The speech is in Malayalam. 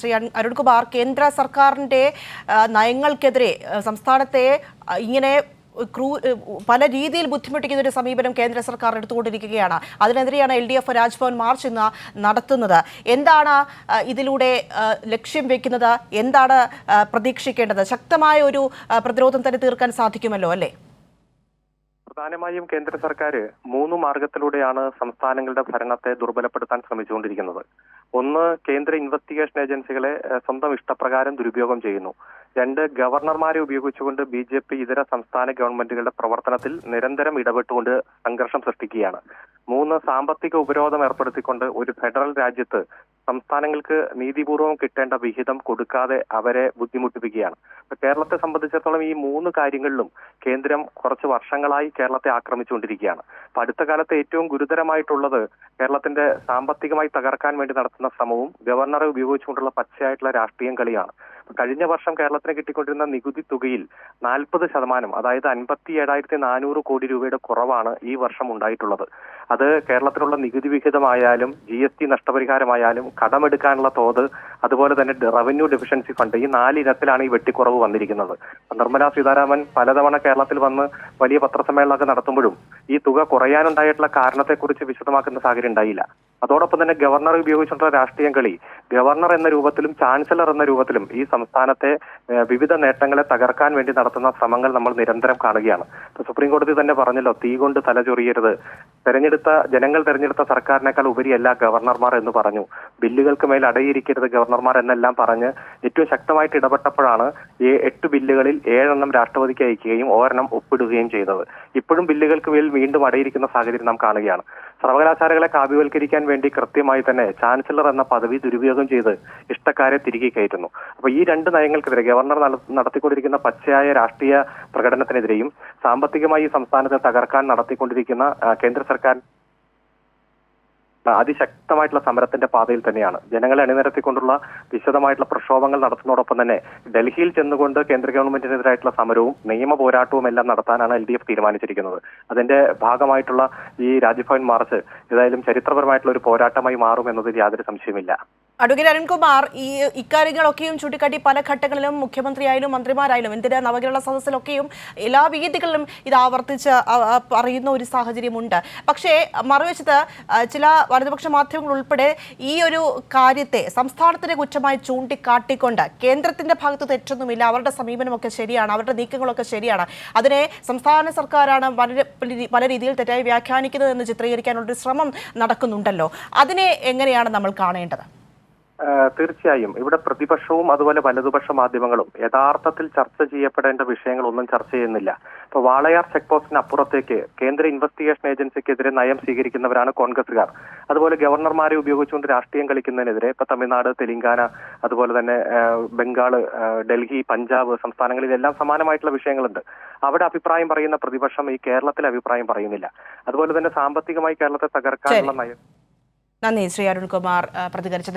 ശ്രീ അരുൺകുമാർ, കേന്ദ്ര സർക്കാരിന്റെ നയങ്ങൾക്കെതിരെ സംസ്ഥാനത്തെ ഇങ്ങനെ പല രീതിയിൽ ബുദ്ധിമുട്ടിക്കുന്ന ഒരു സമീപനം കേന്ദ്ര സർക്കാർ എടുത്തുകൊണ്ടിരിക്കുകയാണ്. അതിനെതിരെയാണ് LDF രാജ്ഭവൻ മാർച്ച് ഇന്ന് നടത്തുന്നത്. എന്താണ് ഇതിലൂടെ ലക്ഷ്യം വെക്കുന്നത്? എന്താണ് പ്രതീക്ഷിക്കേണ്ടത്? ശക്തമായ ഒരു പ്രതിരോധം തന്നെ തീർക്കാൻ സാധിക്കുമല്ലോ അല്ലേ? പ്രധാനമായും കേന്ദ്ര സർക്കാർ 3 മാർഗത്തിലൂടെയാണ് സംസ്ഥാനങ്ങളുടെ ഭരണത്തെ ദുർബലപ്പെടുത്താൻ ശ്രമിച്ചുകൊണ്ടിരിക്കുന്നത്. ഒന്ന്, കേന്ദ്ര ഇൻവെസ്റ്റിഗേഷൻ ഏജൻസികളെ സ്വന്തം ഇഷ്ടപ്രകാരം ദുരുപയോഗം ചെയ്യുന്നു. 2, ഗവർണർമാരെ ഉപയോഗിച്ചുകൊണ്ട് BJP ഇതര സംസ്ഥാന ഗവൺമെന്റുകളുടെ പ്രവർത്തനത്തിൽ നിരന്തരം ഇടപെട്ടുകൊണ്ട് സംഘർഷം സൃഷ്ടിക്കുകയാണ്. 3, സാമ്പത്തിക ഉപരോധം ഏർപ്പെടുത്തിക്കൊണ്ട് ഒരു ഫെഡറൽ രാജ്യത്ത് സംസ്ഥാനങ്ങൾക്ക് നീതിപൂർവം കിട്ടേണ്ട വിഹിതം കൊടുക്കാതെ അവരെ ബുദ്ധിമുട്ടിപ്പിക്കുകയാണ്. കേരളത്തെ സംബന്ധിച്ചിടത്തോളം ഈ 3 കാര്യങ്ങളിലും കേന്ദ്രം കുറച്ച് വർഷങ്ങളായി കേരളത്തെ ആക്രമിച്ചുകൊണ്ടിരിക്കുകയാണ്. അടുത്ത കാലത്ത് ഏറ്റവും ഗുരുതരമായിട്ടുള്ളത് കേരളത്തിന്റെ സാമ്പത്തികമായി തകർക്കാൻ വേണ്ടി നടത്തുന്ന ശ്രമവും ഗവർണറെ ഉപയോഗിച്ചുകൊണ്ടുള്ള പച്ചയായിട്ടുള്ള രാഷ്ട്രീയം കളിയാണ്. കഴിഞ്ഞ വർഷം കേരളത്തിന് കിട്ടിക്കൊണ്ടിരുന്ന നികുതി തുകയിൽ 40%, അതായത് 57,400 കോടി രൂപയുടെ കുറവാണ് ഈ വർഷം ഉണ്ടായിട്ടുള്ളത്. അത് കേരളത്തിനുള്ള നികുതി വിഹിതമായാലും GST നഷ്ടപരിഹാരമായാലും കടമെടുക്കാനുള്ള തോത്, അതുപോലെ തന്നെ റവന്യൂ ഡെഫിഷ്യൻസി ഫണ്ട്, ഈ 4 ഇനത്തിലാണ് ഈ വെട്ടിക്കുറവ് വന്നിരിക്കുന്നത്. നിർമ്മലാ സീതാരാമൻ പലതവണ കേരളത്തിൽ വന്ന് വലിയ പത്രസമ്മേളനമൊക്കെ നടത്തുമ്പോഴും ഈ തുക കുറയാനുണ്ടായിട്ടുള്ള കാരണത്തെക്കുറിച്ച് വിശദമാക്കുന്ന സാഹചര്യം ഉണ്ടായില്ല. അതോടൊപ്പം തന്നെ ഗവർണറെ ഉപയോഗിച്ചിട്ടുള്ള രാഷ്ട്രീയം കളി, ഗവർണർ എന്ന രൂപത്തിലും ചാൻസലർ എന്ന രൂപത്തിലും ഈ സംസ്ഥാനത്തെ വിവിധ നേട്ടങ്ങളെ തകർക്കാൻ വേണ്ടി നടത്തുന്ന ശ്രമങ്ങൾ നമ്മൾ നിരന്തരം കാണുകയാണ്. സുപ്രീം കോടതി തന്നെ പറഞ്ഞല്ലോ, തീ കൊണ്ട് തലചൊറിയരുത്, ജനങ്ങൾ തെരഞ്ഞെടുത്ത സർക്കാരിനേക്കാൾ ഉപരിയല്ല ഗവർണർമാർ എന്ന് പറഞ്ഞു. ബില്ലുകൾക്ക് മേൽ അടയിരിക്കരുത് ഗവർണർമാർ എന്നെല്ലാം പറഞ്ഞ് ഏറ്റവും ശക്തമായിട്ട് ഇടപെട്ടപ്പോഴാണ് ഈ 8 ബില്ലുകളിൽ 7 രാഷ്ട്രപതിക്ക് അയക്കുകയും 1 ഒപ്പിടുകയും ചെയ്തത്. ഇപ്പോഴും ബില്ലുകൾക്ക് മേൽ വീണ്ടും അടയിരിക്കുന്ന സാഹചര്യം നാം കാണുകയാണ്. സർവകലാശാലകളെ കാവ്യവൽക്കരിക്കാൻ വേണ്ടി കൃത്യമായി തന്നെ ചാൻസലർ എന്ന പദവി ദുരുപയോഗം ചെയ്ത് ഇഷ്ടക്കാരെ തിരികെ കയറ്റുന്നു. അപ്പൊ ഈ 2 നയങ്ങൾക്കെതിരെ, ഗവർണർ നടത്തിക്കൊണ്ടിരിക്കുന്ന പച്ചയായ രാഷ്ട്രീയ പ്രകടനത്തിനെതിരെയും സാമ്പത്തികമായി സംസ്ഥാനത്തെ തകർക്കാൻ നടത്തിക്കൊണ്ടിരിക്കുന്ന കേന്ദ്ര സർക്കാർ അതിശക്തമായിട്ടുള്ള സമരത്തിന്റെ പാതയിൽ തന്നെയാണ്. ജനങ്ങളെ അണിനിരത്തിക്കൊണ്ടുള്ള വിശദമായിട്ടുള്ള പ്രക്ഷോഭങ്ങൾ നടത്തുന്നതോടൊപ്പം തന്നെ ഡൽഹിയിൽ ചെന്നുകൊണ്ട് കേന്ദ്ര ഗവൺമെന്റിനെതിരായിട്ടുള്ള സമരവും നിയമ പോരാട്ടവും എല്ലാം നടത്താനാണ് LDF തീരുമാനിച്ചിരിക്കുന്നത്. അതിന്റെ ഭാഗമായിട്ടുള്ള ഈ രാജ്ഭവൻ മാർച്ച് ഏതായാലും ചരിത്രപരമായിട്ടുള്ള ഒരു പോരാട്ടമായി മാറും എന്നതിൽ യാതൊരു സംശയമില്ല. അഡ്വക്കേറ്റ് അരുൺകുമാർ, ഈ ഇക്കാര്യങ്ങളൊക്കെയും ചൂണ്ടിക്കാട്ടി പല ഘട്ടങ്ങളിലും മുഖ്യമന്ത്രിയായാലും മന്ത്രിമാരായാലും എന്തിന് നവകേരള സദസ്സിലൊക്കെയും എല്ലാ വേദികളിലും ഇത് ആവർത്തിച്ച് പറയുന്ന ഒരു സാഹചര്യമുണ്ട്. പക്ഷേ മറുവശത്ത് ചില വലതുപക്ഷ മാധ്യമങ്ങൾ ഉൾപ്പെടെ ഈ ഒരു കാര്യത്തെ സംസ്ഥാനത്തിന്റെ കുറ്റമായി ചൂണ്ടിക്കാട്ടിക്കൊണ്ട് കേന്ദ്രത്തിന്റെ ഭാഗത്ത് തെറ്റൊന്നുമില്ല, അവരുടെ സമീപനമൊക്കെ ശരിയാണ്, അവരുടെ നീക്കങ്ങളൊക്കെ ശരിയാണ്, അതിനെ സംസ്ഥാന സർക്കാരാണ് പല രീതിയിൽ തെറ്റായി വ്യാഖ്യാനിക്കുന്നത് എന്ന് ചിത്രീകരിക്കാനുള്ളൊരു ശ്രമം നടക്കുന്നുണ്ടല്ലോ. അതിനെ എങ്ങനെയാണ് നമ്മൾ കാണേണ്ടത്? തീർച്ചയായും ഇവിടെ പ്രതിപക്ഷവും അതുപോലെ വലതുപക്ഷ മാധ്യമങ്ങളും യഥാർത്ഥത്തിൽ ചർച്ച ചെയ്യപ്പെടേണ്ട വിഷയങ്ങളൊന്നും ചർച്ച ചെയ്യുന്നില്ല. ഇപ്പൊ വാളയാർ ചെക്ക് പോസ്റ്റിന് അപ്പുറത്തേക്ക് കേന്ദ്ര ഇൻവെസ്റ്റിഗേഷൻ ഏജൻസിക്കെതിരെ നയം സ്വീകരിക്കുന്നവരാണ് കോൺഗ്രസുകാർ. അതുപോലെ ഗവർണർമാരെ ഉപയോഗിച്ചുകൊണ്ട് രാഷ്ട്രീയം കളിക്കുന്നതിനെതിരെ ഇപ്പൊ തമിഴ്നാട്, തെലങ്കാന, അതുപോലെ തന്നെ ബംഗാൾ, ഡൽഹി, പഞ്ചാബ് സംസ്ഥാനങ്ങളിലെല്ലാം സമാനമായിട്ടുള്ള വിഷയങ്ങളുണ്ട്. അവിടെ അഭിപ്രായം പറയുന്ന പ്രതിപക്ഷം ഈ കേരളത്തിലെ അഭിപ്രായം പറയുന്നില്ല. അതുപോലെ തന്നെ സാമ്പത്തികമായി കേരളത്തെ തകർക്കാനുള്ള നയം. നന്ദി ശ്രീ അരുൺകുമാർ പ്രതികരിച്ചതിന്.